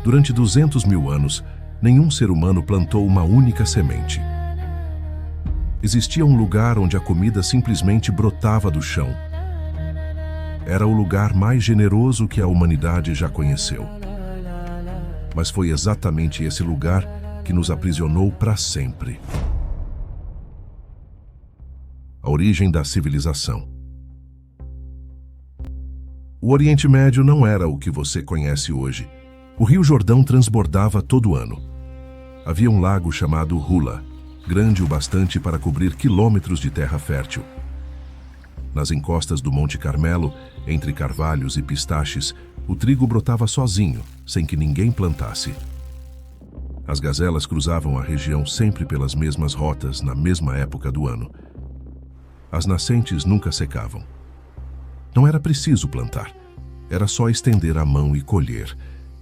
Durante 200 mil anos, nenhum ser humano plantou uma única semente. Existia um lugar onde a comida simplesmente brotava do chão. Era o lugar mais generoso que a humanidade já conheceu. Mas foi exatamente esse lugar que nos aprisionou para sempre. A origem da civilização. O Oriente Médio não era o que você conhece hoje. O Rio Jordão transbordava todo ano. Havia um lago chamado Hula, grande o bastante para cobrir quilômetros de terra fértil. Nas encostas do Monte Carmelo, entre carvalhos e pistaches, o trigo brotava sozinho, sem que ninguém plantasse. As gazelas cruzavam a região sempre pelas mesmas rotas, na mesma época do ano. As nascentes nunca secavam. Não era preciso plantar, era só estender a mão e colher.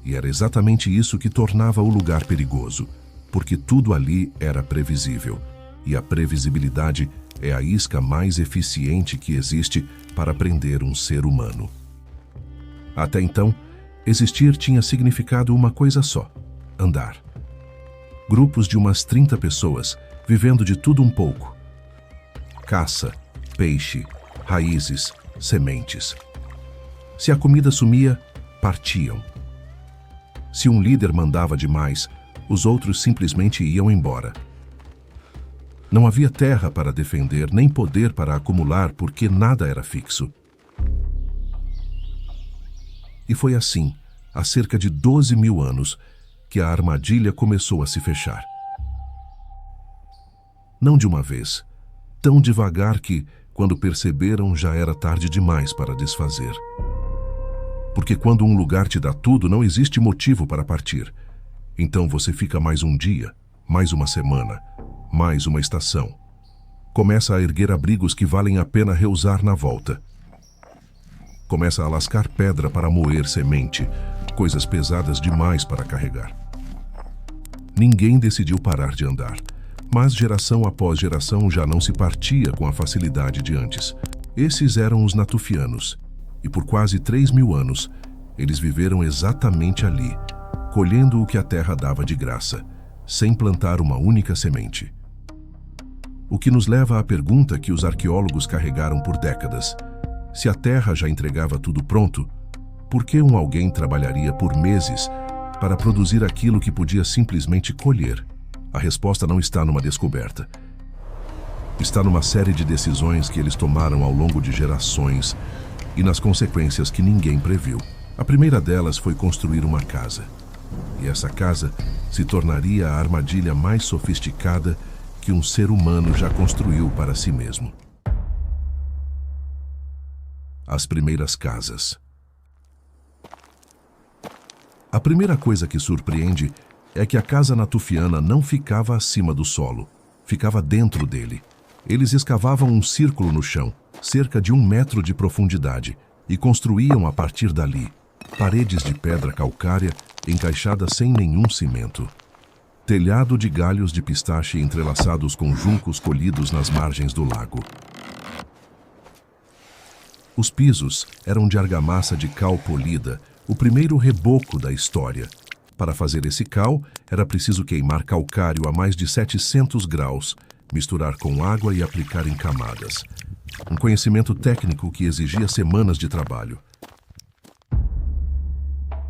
E era exatamente isso que tornava o lugar perigoso, porque tudo ali era previsível. E a previsibilidade é a isca mais eficiente que existe para prender um ser humano. Até então, existir tinha significado uma coisa só: andar. Grupos de umas 30 pessoas, vivendo de tudo um pouco. Caça, peixe, raízes, sementes. Se a comida sumia, partiam. Se um líder mandava demais, os outros simplesmente iam embora. Não havia terra para defender, nem poder para acumular, porque nada era fixo. E foi assim, há cerca de 12 mil anos, que a armadilha começou a se fechar. Não de uma vez, tão devagar que, quando perceberam, já era tarde demais para desfazer. Porque quando um lugar te dá tudo, não existe motivo para partir. Então você fica mais um dia, mais uma semana, mais uma estação. Começa a erguer abrigos que valem a pena reusar na volta. Começa a lascar pedra para moer semente, coisas pesadas demais para carregar. Ninguém decidiu parar de andar, mas geração após geração já não se partia com a facilidade de antes. Esses eram os natufianos, e por quase 3 mil anos, eles viveram exatamente ali, colhendo o que a terra dava de graça, sem plantar uma única semente. O que nos leva à pergunta que os arqueólogos carregaram por décadas: se a terra já entregava tudo pronto, por que alguém trabalharia por meses para produzir aquilo que podia simplesmente colher? A resposta não está numa descoberta. Está numa série de decisões que eles tomaram ao longo de gerações e nas consequências que ninguém previu. A primeira delas foi construir uma casa. E essa casa se tornaria a armadilha mais sofisticada que um ser humano já construiu para si mesmo. As primeiras casas. A primeira coisa que surpreende é que a casa natufiana não ficava acima do solo, ficava dentro dele. Eles escavavam um círculo no chão, cerca de 1 metro de profundidade, e construíam a partir dali paredes de pedra calcária encaixadas sem nenhum cimento. Telhado de galhos de pistache entrelaçados com juncos colhidos nas margens do lago. Os pisos eram de argamassa de cal polida, o primeiro reboco da história. Para fazer esse cal, era preciso queimar calcário a mais de 700 graus, misturar com água e aplicar em camadas. Um conhecimento técnico que exigia semanas de trabalho.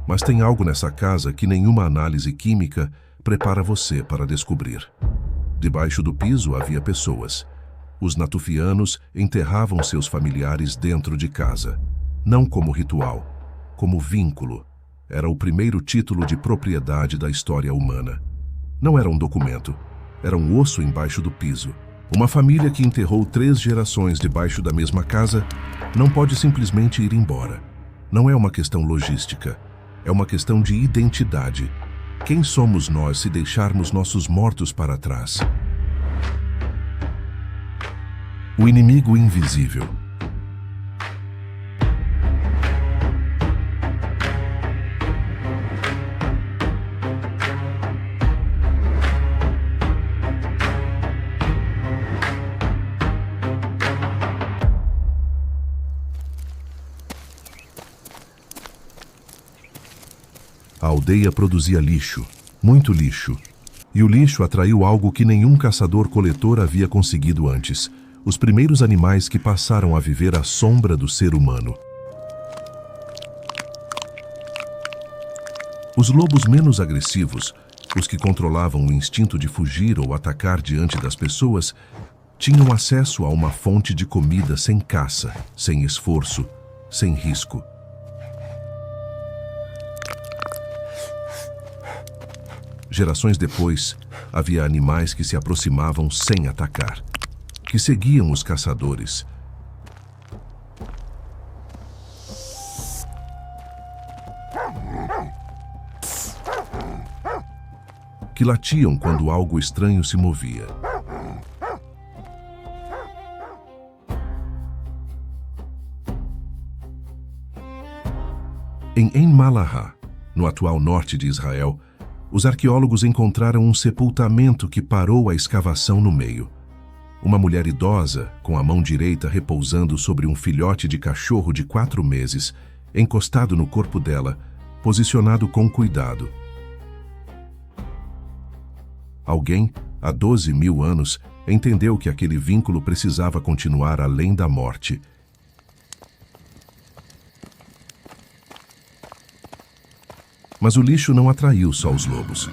Mas tem algo nessa casa que nenhuma análise química prepara você para descobrir. Debaixo do piso havia pessoas. Os natufianos enterravam seus familiares dentro de casa. Não como ritual, como vínculo. Era o primeiro título de propriedade da história humana. Não era um documento, era um osso embaixo do piso. Uma família que enterrou 3 gerações debaixo da mesma casa não pode simplesmente ir embora. Não é uma questão logística, é uma questão de identidade. Quem somos nós se deixarmos nossos mortos para trás? O inimigo invisível. A aldeia produzia lixo, muito lixo. E o lixo atraiu algo que nenhum caçador-coletor havia conseguido antes: os primeiros animais que passaram a viver à sombra do ser humano. Os lobos menos agressivos, os que controlavam o instinto de fugir ou atacar diante das pessoas, tinham acesso a uma fonte de comida sem caça, sem esforço, sem risco. Gerações depois, havia animais que se aproximavam sem atacar, que seguiam os caçadores. Que latiam quando algo estranho se movia. Em En-Malahá, no atual norte de Israel, os arqueólogos encontraram um sepultamento que parou a escavação no meio. Uma mulher idosa, com a mão direita repousando sobre um filhote de cachorro de 4 meses, encostado no corpo dela, posicionado com cuidado. Alguém, há 12.000 anos, entendeu que aquele vínculo precisava continuar além da morte. Mas o lixo não atraiu só os lobos.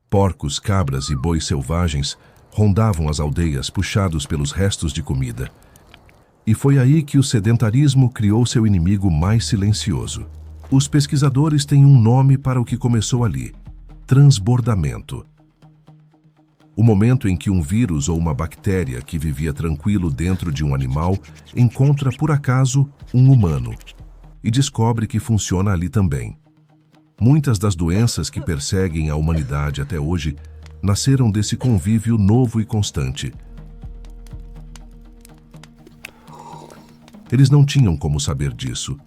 Porcos, cabras e bois selvagens rondavam as aldeias puxados pelos restos de comida. E foi aí que o sedentarismo criou seu inimigo mais silencioso. Os pesquisadores têm um nome para o que começou ali: transbordamento. O momento em que um vírus ou uma bactéria que vivia tranquilo dentro de um animal encontra por acaso um humano e descobre que funciona ali também. Muitas das doenças que perseguem a humanidade até hoje nasceram desse convívio novo e constante. Eles não tinham como saber disso.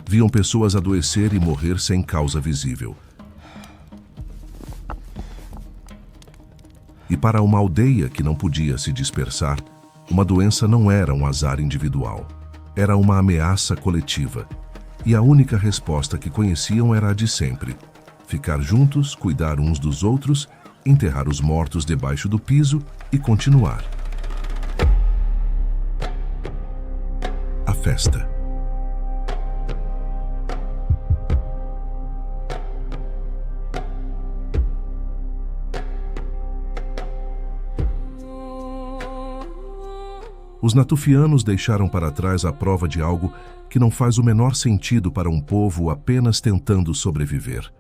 Viam pessoas adoecer e morrer sem causa visível. E para uma aldeia que não podia se dispersar, uma doença não era um azar individual. Era uma ameaça coletiva. E a única resposta que conheciam era a de sempre: ficar juntos, cuidar uns dos outros, enterrar os mortos debaixo do piso e continuar. A festa. Os natufianos deixaram para trás a prova de algo que não faz o menor sentido para um povo apenas tentando sobreviver: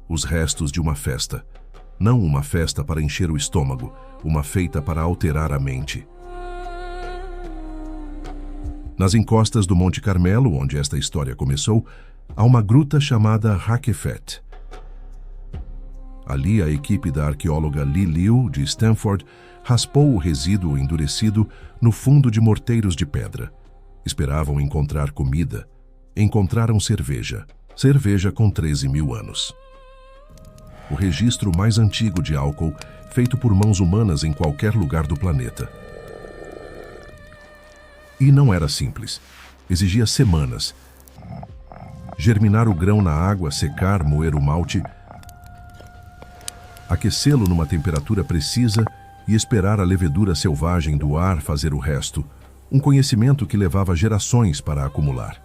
os restos de uma festa. Não uma festa para encher o estômago, uma feita para alterar a mente. Nas encostas do Monte Carmelo, onde esta história começou, há uma gruta chamada Hakefet. Ali, a equipe da arqueóloga Li Liu, de Stanford, raspou o resíduo endurecido no fundo de morteiros de pedra. Esperavam encontrar comida. Encontraram cerveja. Cerveja com 13.000 anos. O registro mais antigo de álcool feito por mãos humanas em qualquer lugar do planeta. E não era simples. Exigia semanas. Germinar o grão na água, secar, moer o malte, aquecê-lo numa temperatura precisa e esperar a levedura selvagem do ar fazer o resto, um conhecimento que levava gerações para acumular.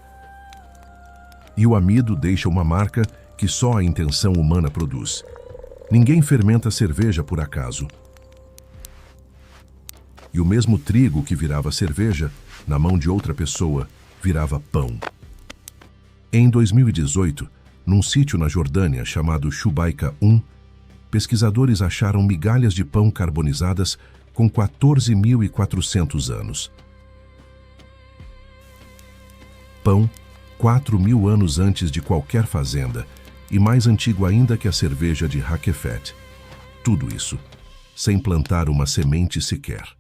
E o amido deixa uma marca que só a intenção humana produz. Ninguém fermenta cerveja por acaso. E o mesmo trigo que virava cerveja, na mão de outra pessoa, virava pão. Em 2018, num sítio na Jordânia chamado Shubaika 1, pesquisadores acharam migalhas de pão carbonizadas com 14.400 anos. Pão 4.000 anos antes de qualquer fazenda e mais antigo ainda que a cerveja de Hakefet. Tudo isso, sem plantar uma semente sequer.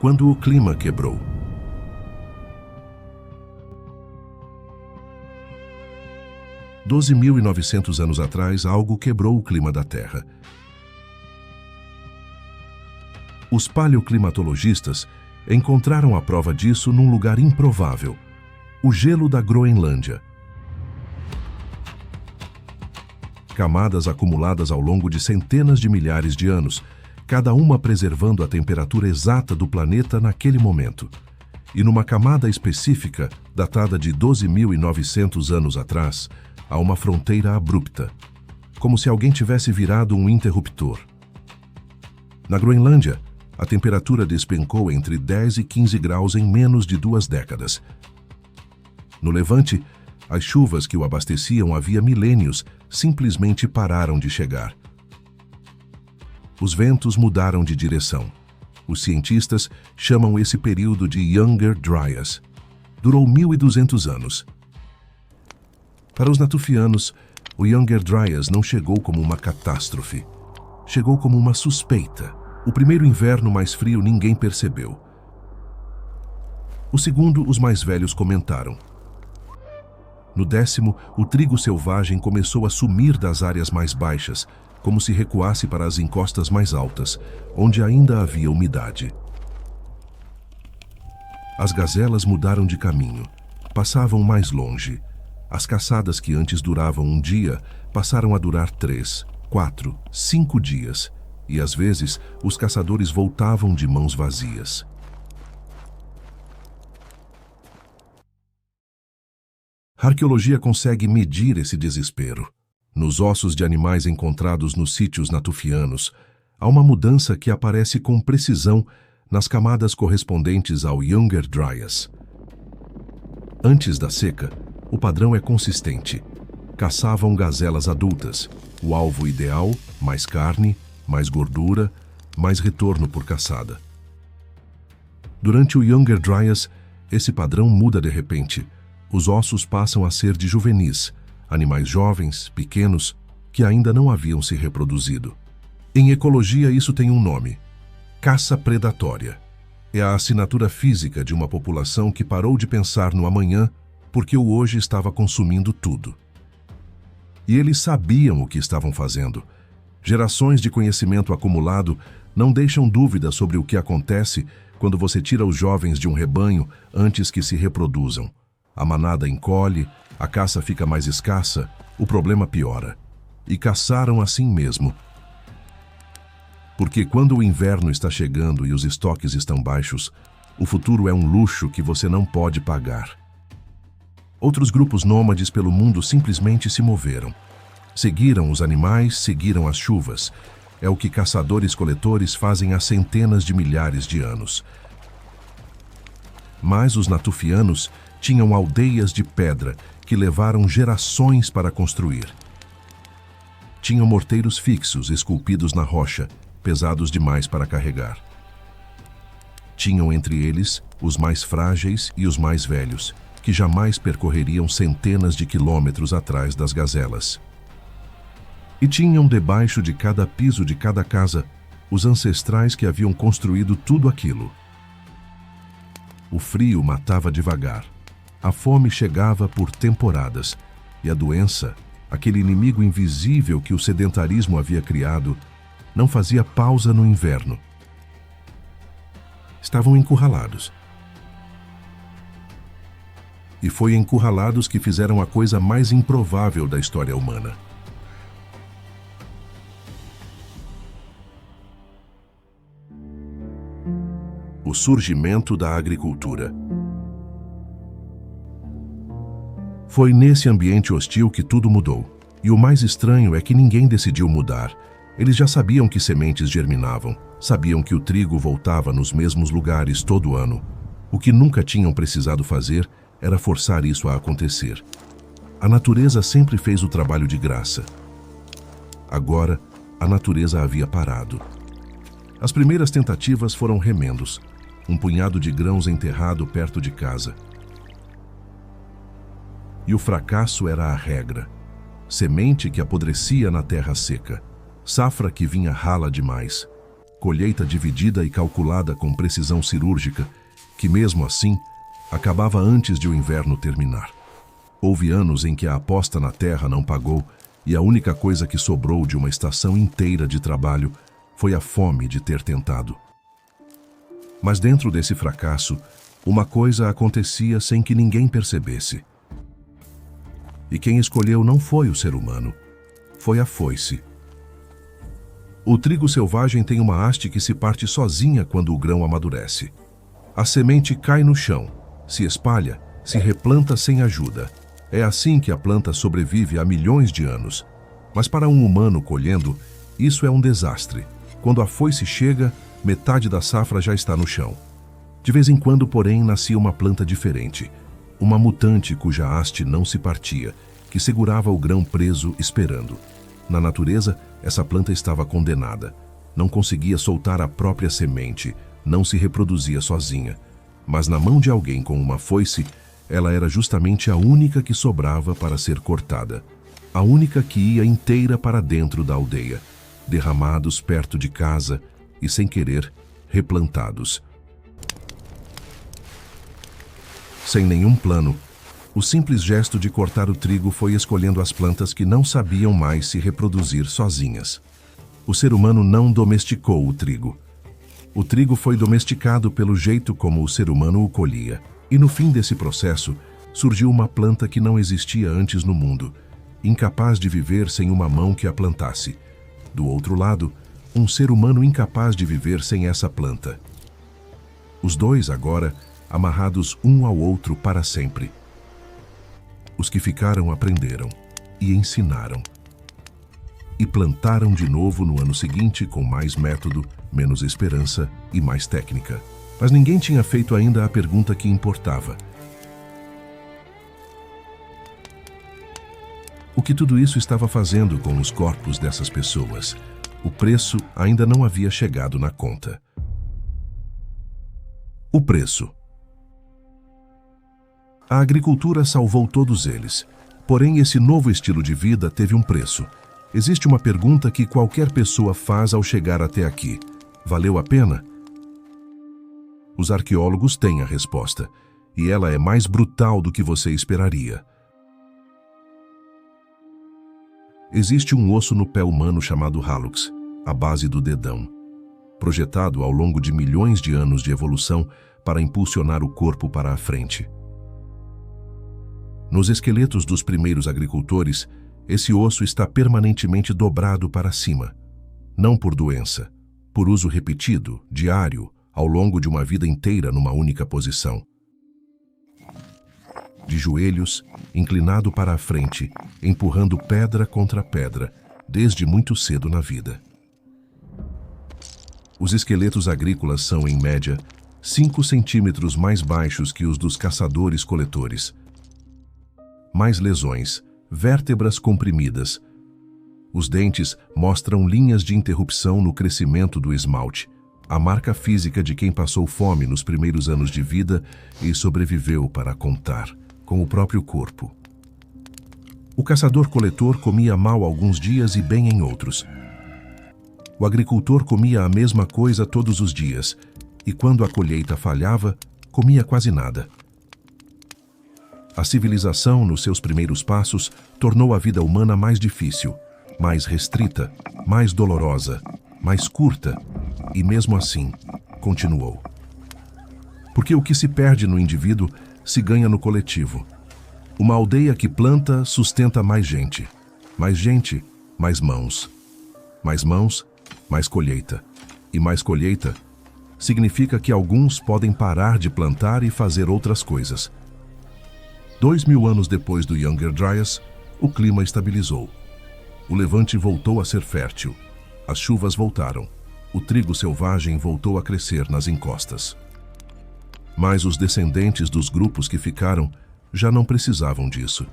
Quando o clima quebrou. – 12.900 anos atrás, algo quebrou o clima da Terra. Os paleoclimatologistas encontraram a prova disso num lugar improvável: o gelo da Groenlândia. Camadas acumuladas ao longo de centenas de milhares de anos, cada uma preservando a temperatura exata do planeta naquele momento. E numa camada específica, datada de 12.900 anos atrás, há uma fronteira abrupta, como se alguém tivesse virado um interruptor. Na Groenlândia, a temperatura despencou entre 10 e 15 graus em menos de 2 décadas. No Levante, as chuvas que o abasteciam havia milênios simplesmente pararam de chegar. Os ventos mudaram de direção. Os cientistas chamam esse período de Younger Dryas. Durou 1.200 anos. Para os natufianos, o Younger Dryas não chegou como uma catástrofe. Chegou como uma suspeita. O primeiro inverno mais frio ninguém percebeu. O segundo, os mais velhos comentaram. No 10º, o trigo selvagem começou a sumir das áreas mais baixas, como se recuasse para as encostas mais altas, onde ainda havia umidade. As gazelas mudaram de caminho, passavam mais longe. As caçadas que antes duravam um dia passaram a durar 3, 4, 5 dias, e às vezes os caçadores voltavam de mãos vazias. A arqueologia consegue medir esse desespero. Nos ossos de animais encontrados nos sítios natufianos, há uma mudança que aparece com precisão nas camadas correspondentes ao Younger Dryas. Antes da seca, o padrão é consistente. Caçavam gazelas adultas, o alvo ideal, mais carne, mais gordura, mais retorno por caçada. Durante o Younger Dryas, esse padrão muda de repente. Os ossos passam a ser de juvenis, animais jovens, pequenos, que ainda não haviam se reproduzido. Em ecologia, isso tem um nome: caça predatória. É a assinatura física de uma população que parou de pensar no amanhã porque o hoje estava consumindo tudo. E eles sabiam o que estavam fazendo. Gerações de conhecimento acumulado não deixam dúvida sobre o que acontece quando você tira os jovens de um rebanho antes que se reproduzam. A manada encolhe, a caça fica mais escassa, o problema piora. E caçaram assim mesmo. Porque quando o inverno está chegando e os estoques estão baixos, o futuro é um luxo que você não pode pagar. Outros grupos nômades pelo mundo simplesmente se moveram. Seguiram os animais, seguiram as chuvas. É o que caçadores-coletores fazem há centenas de milhares de anos. Mas os natufianos tinham aldeias de pedra que levaram gerações para construir. Tinham morteiros fixos esculpidos na rocha, pesados demais para carregar. Tinham entre eles os mais frágeis e os mais velhos, que jamais percorreriam centenas de quilômetros atrás das gazelas. E tinham debaixo de cada piso de cada casa os ancestrais que haviam construído tudo aquilo. O frio matava devagar, a fome chegava por temporadas, e a doença, aquele inimigo invisível que o sedentarismo havia criado, não fazia pausa no inverno. Estavam encurralados. E foi encurralados que fizeram a coisa mais improvável da história humana. O surgimento da agricultura. Foi nesse ambiente hostil que tudo mudou. E o mais estranho é que ninguém decidiu mudar. Eles já sabiam que sementes germinavam, sabiam que o trigo voltava nos mesmos lugares todo ano. O que nunca tinham precisado fazer era forçar isso a acontecer. A natureza sempre fez o trabalho de graça. Agora, a natureza havia parado. As primeiras tentativas foram remendos, um punhado de grãos enterrado perto de casa. E o fracasso era a regra. Semente que apodrecia na terra seca, safra que vinha rala demais, colheita dividida e calculada com precisão cirúrgica, que mesmo assim acabava antes de o inverno terminar. Houve anos em que a aposta na terra não pagou e a única coisa que sobrou de uma estação inteira de trabalho foi a fome de ter tentado. Mas dentro desse fracasso, uma coisa acontecia sem que ninguém percebesse. E quem escolheu não foi o ser humano, foi a foice. O trigo selvagem tem uma haste que se parte sozinha quando o grão amadurece. A semente cai no chão, se espalha, se replanta sem ajuda. É assim que a planta sobrevive há milhões de anos. Mas para um humano colhendo, isso é um desastre. Quando a foice chega, metade da safra já está no chão. De vez em quando, porém, nascia uma planta diferente. Uma mutante cuja haste não se partia, que segurava o grão preso esperando. Na natureza, essa planta estava condenada. Não conseguia soltar a própria semente, não se reproduzia sozinha. Mas na mão de alguém com uma foice, ela era justamente a única que sobrava para ser cortada. A única que ia inteira para dentro da aldeia, derramados perto de casa e, sem querer, replantados. Sem nenhum plano, o simples gesto de cortar o trigo foi escolhendo as plantas que não sabiam mais se reproduzir sozinhas. O ser humano não domesticou o trigo. O trigo foi domesticado pelo jeito como o ser humano o colhia. E no fim desse processo, surgiu uma planta que não existia antes no mundo, incapaz de viver sem uma mão que a plantasse. Do outro lado, um ser humano incapaz de viver sem essa planta. Os dois agora amarrados um ao outro para sempre. Os que ficaram aprenderam e ensinaram. E plantaram de novo no ano seguinte com mais método, menos esperança e mais técnica. Mas ninguém tinha feito ainda a pergunta que importava. O que tudo isso estava fazendo com os corpos dessas pessoas? O preço ainda não havia chegado na conta. O preço. A agricultura salvou todos eles. Porém, esse novo estilo de vida teve um preço. Existe uma pergunta que qualquer pessoa faz ao chegar até aqui. Valeu a pena? Os arqueólogos têm a resposta, e ela é mais brutal do que você esperaria. Existe um osso no pé humano chamado hallux, a base do dedão, projetado ao longo de milhões de anos de evolução para impulsionar o corpo para a frente. Nos esqueletos dos primeiros agricultores, esse osso está permanentemente dobrado para cima, não por doença, por uso repetido, diário, ao longo de uma vida inteira numa única posição. De joelhos, inclinado para a frente, empurrando pedra contra pedra, desde muito cedo na vida. Os esqueletos agrícolas são, em média, 5 centímetros mais baixos que os dos caçadores-coletores. Mais lesões, vértebras comprimidas. Os dentes mostram linhas de interrupção no crescimento do esmalte, a marca física de quem passou fome nos primeiros anos de vida e sobreviveu para contar, com o próprio corpo. O caçador-coletor comia mal alguns dias e bem em outros. O agricultor comia a mesma coisa todos os dias, e quando a colheita falhava, comia quase nada. A civilização, nos seus primeiros passos, tornou a vida humana mais difícil, mais restrita, mais dolorosa, mais curta, e mesmo assim, continuou. Porque o que se perde no indivíduo se ganha no coletivo. Uma aldeia que planta sustenta mais gente, mais mãos. Mais mãos, mais colheita. E mais colheita significa que alguns podem parar de plantar e fazer outras coisas. 2000 anos depois do Younger Dryas, o clima estabilizou. O levante voltou a ser fértil. As chuvas voltaram. O trigo selvagem voltou a crescer nas encostas. Mas os descendentes dos grupos que ficaram já não precisavam disso.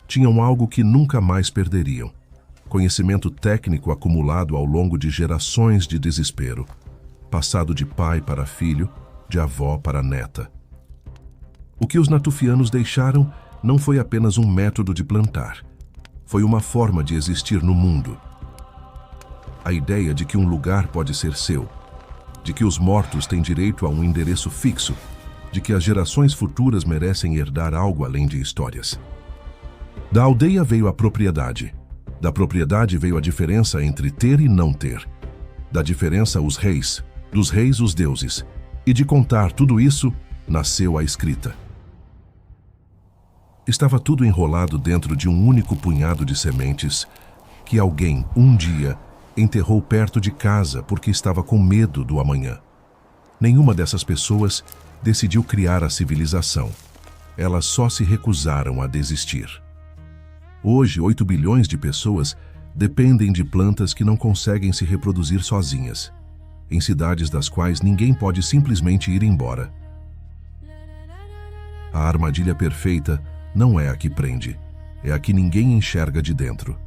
Tinham algo que nunca mais perderiam: conhecimento técnico acumulado ao longo de gerações de desespero, passado de pai para filho, de avó para neta. O que os natufianos deixaram não foi apenas um método de plantar. Foi uma forma de existir no mundo. A ideia de que um lugar pode ser seu, de que os mortos têm direito a um endereço fixo, de que as gerações futuras merecem herdar algo além de histórias. Da aldeia veio a propriedade. Da propriedade veio a diferença entre ter e não ter. Da diferença, os reis. Dos reis, os deuses. E de contar tudo isso, nasceu a escrita. Estava tudo enrolado dentro de um único punhado de sementes que alguém, um dia, enterrou perto de casa porque estava com medo do amanhã. Nenhuma dessas pessoas decidiu criar a civilização. Elas só se recusaram a desistir. Hoje, 8 bilhões de pessoas dependem de plantas que não conseguem se reproduzir sozinhas, em cidades das quais ninguém pode simplesmente ir embora. A armadilha perfeita não é a que prende, é a que ninguém enxerga de dentro.